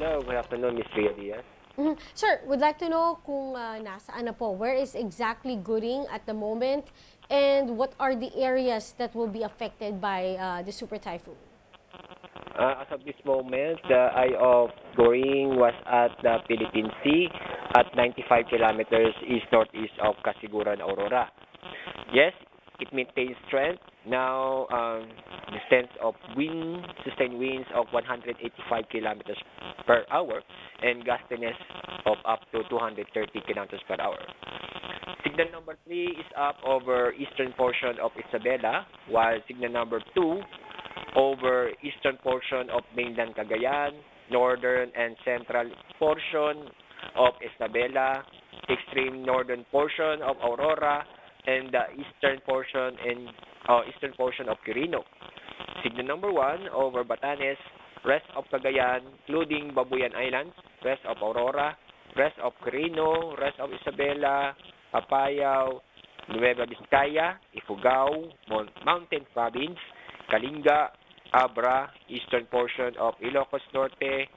Hello, good afternoon, Miss Ria Diaz. Sir, would like to know kung nasaan na po, where is exactly Gooding at the moment, and what are the areas that will be affected by the super typhoon? As of this moment, the eye of Goring was at the Philippine Sea at 95 kilometers east-northeast of Casiguran, Aurora. Yes, it maintains strength. Now, the sense of sustained winds of 185 kilometers per hour and gustiness of up to 230 kilometers per hour. Signal number 3 is up over eastern portion of Isabela, while signal number 2 over eastern portion of mainland Cagayan, northern and central portion of Isabela, extreme northern portion of Aurora, and the eastern portion of Quirino. Signal number 1 over Batanes, rest of Cagayan, including Babuyan Islands, rest of Aurora, rest of Quirino, rest of Isabela, Apayao, Nueva Vizcaya, Ifugao, Mountain Province, Kalinga, Abra, eastern portion of Ilocos Norte,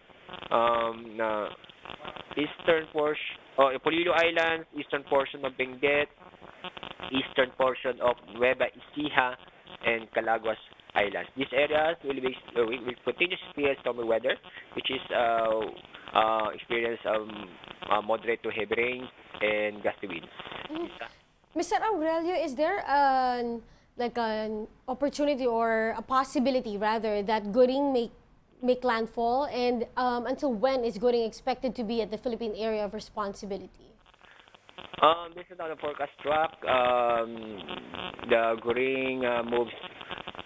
eastern portion, Polillo Islands, eastern portion of Benguet, eastern portion of Nueva Ecija, and Calaguas Islands. These areas will continue to experience stormy weather, which is experience moderate to heavy rain and gusty winds. Mr. Aurelio, is there an opportunity or a possibility rather that Gooding make landfall, and until when is Gooding expected to be at the Philippine area of responsibility? This is on the forecast track. The Goring moves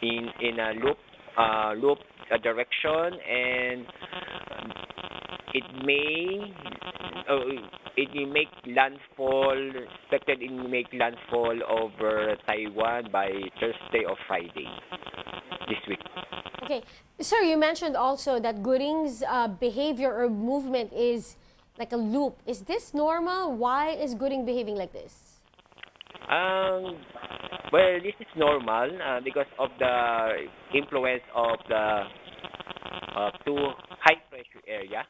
in a loop direction, and it may make landfall. Expected it may make landfall over Taiwan by Thursday or Friday this week. Okay, sir, you mentioned also that Gooding's behavior or movement is like a loop. Is this normal? Why is Gooding behaving like this? Um, well, this is normal because of the influence of the two high pressure area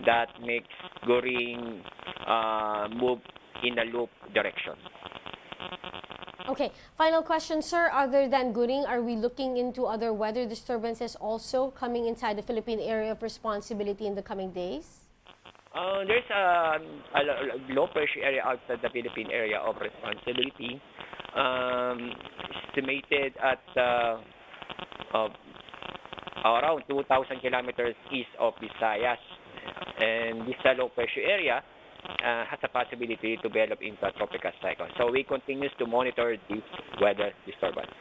that makes Goring move in a loop direction. Okay, final question, sir. Other than Gooding, are we looking into other weather disturbances also coming inside the Philippine area of responsibility in the coming days? There's a low pressure area outside the Philippine area of responsibility, estimated at around 2,000 kilometers east of Visayas. And this low pressure area has a possibility to develop into a tropical cyclone. So we continue to monitor this weather disturbance.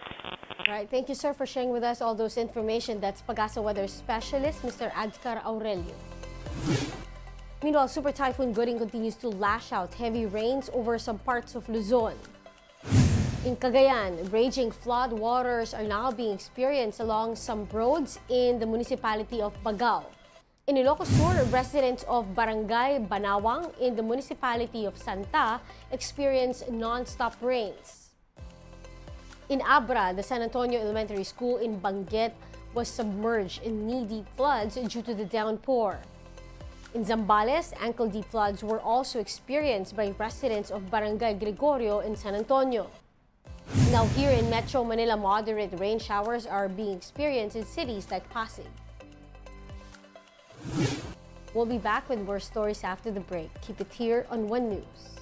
All right, thank you, sir, for sharing with us all those information. That's Pagasa Weather Specialist, Mr. Adskar Aurelio. Meanwhile, Super Typhoon Gooding continues to lash out heavy rains over some parts of Luzon. In Cagayan, raging flood waters are now being experienced along some roads in the municipality of Baggao. In Ilocos Sur, residents of Barangay Banawang in the municipality of Santa experienced non-stop rains. In Abra, the San Antonio Elementary School in Benguet was submerged in knee-deep floods due to the downpour. In Zambales, ankle-deep floods were also experienced by residents of Barangay Gregorio in San Antonio. Now here in Metro Manila, moderate rain showers are being experienced in cities like Pasig. We'll be back with more stories after the break. Keep it here on One News.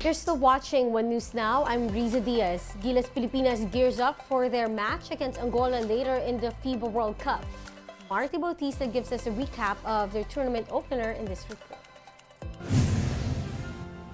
You're still watching One News Now. I'm Riza Diaz. Gilas Pilipinas gears up for their match against Angola later in the FIBA World Cup. Marty Bautista gives us a recap of their tournament opener in this report.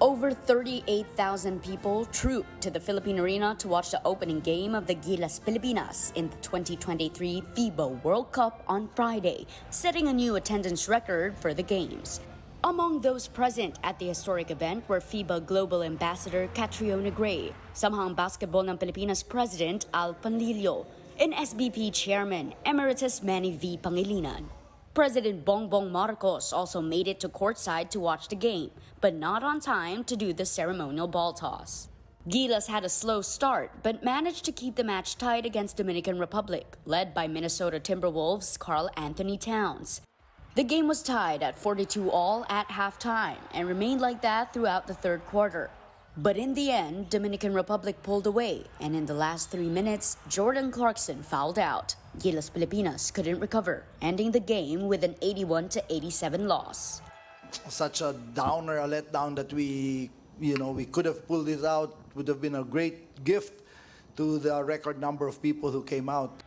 Over 38,000 people trooped to the Philippine Arena to watch the opening game of the Gilas Pilipinas in the 2023 FIBA World Cup on Friday, setting a new attendance record for the games. Among those present at the historic event were FIBA Global Ambassador Catriona Gray, Samahang Basketball ng Pilipinas President Al Panlilio, and SBP Chairman Emeritus Manny V. Pangilinan. President Bongbong Marcos also made it to courtside to watch the game, but not on time to do the ceremonial ball toss. Gilas had a slow start, but managed to keep the match tight against Dominican Republic, led by Minnesota Timberwolves' Karl Anthony Towns. The game was tied at 42-all at halftime and remained like that throughout the third quarter. But in the end, Dominican Republic pulled away, and in the last 3 minutes, Jordan Clarkson fouled out. Gilas Pilipinas couldn't recover, ending the game with an 81-87 loss. Such a downer, a letdown that we could have pulled this out. Would have been a great gift to the record number of people who came out.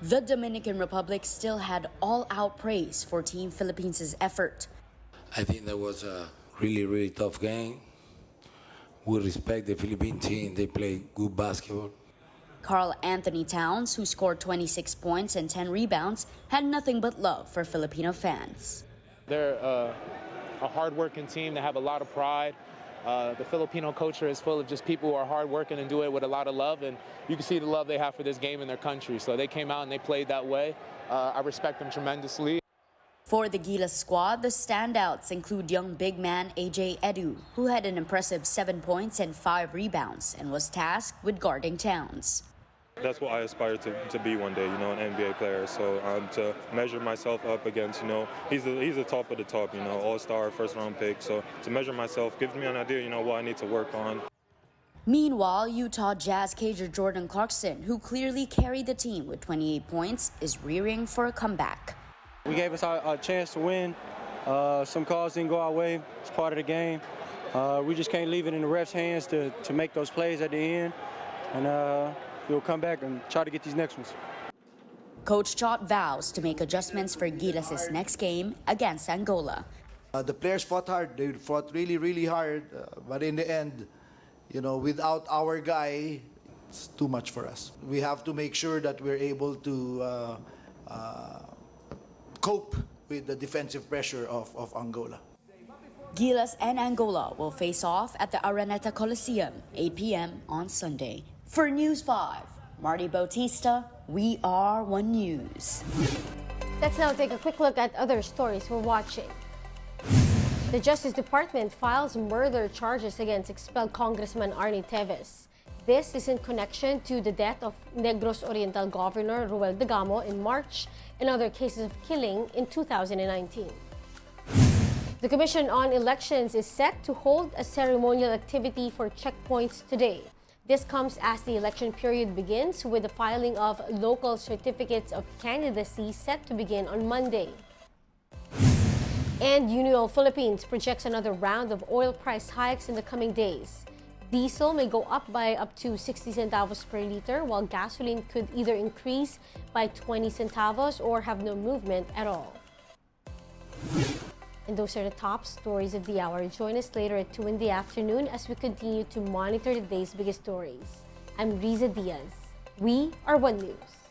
The Dominican Republic still had all-out praise for Team Philippines' effort. I think that was a really, really tough game. We respect the Philippine team. They play good basketball. Karl Anthony Towns, who scored 26 points and 10 rebounds, had nothing but love for Filipino fans. They're a hard-working team. They have a lot of pride. The Filipino culture is full of just people who are hard-working and do it with a lot of love, and you can see the love they have for this game in their country. So they came out and they played that way. I respect them tremendously. For the Gilas squad, the standouts include young big man AJ Edu, who had an impressive 7 points and 5 rebounds and was tasked with guarding Towns. That's what I aspire to be one day, an NBA player. So to measure myself up against, he's the top of the top, all-star, first-round pick. So to measure myself gives me an idea, what I need to work on. Meanwhile, Utah Jazz cager Jordan Clarkson, who clearly carried the team with 28 points, is rearing for a comeback. We gave us a chance to win. Some calls didn't go our way. It's part of the game. We just can't leave it in the refs' hands to make those plays at the end. And we'll come back and try to get these next ones. Coach Chot vows to make adjustments for Gilas' next game against Angola. The players fought hard. They fought really, really hard. But in the end, without our guy, it's too much for us. We have to make sure that we're able to cope with the defensive pressure of Angola. Gilas and Angola will face off at the Araneta Coliseum, 8 p.m. on Sunday. For News 5, Marty Bautista, we are One News. Let's now take a quick look at other stories we're watching. The Justice Department files murder charges against expelled Congressman Arnie Teves. This is in connection to the death of Negros Oriental Governor Ruel Degamo in March and other cases of killing in 2019. The Commission on Elections is set to hold a ceremonial activity for checkpoints today. This comes as the election period begins with the filing of local certificates of candidacy set to begin on Monday. And Uniol Philippines projects another round of oil price hikes in the coming days. Diesel may go up by up to 60 centavos per liter, while gasoline could either increase by 20 centavos or have no movement at all. And those are the top stories of the hour. Join us later at 2 in the afternoon as we continue to monitor the day's biggest stories. I'm Riza Diaz. We are One News.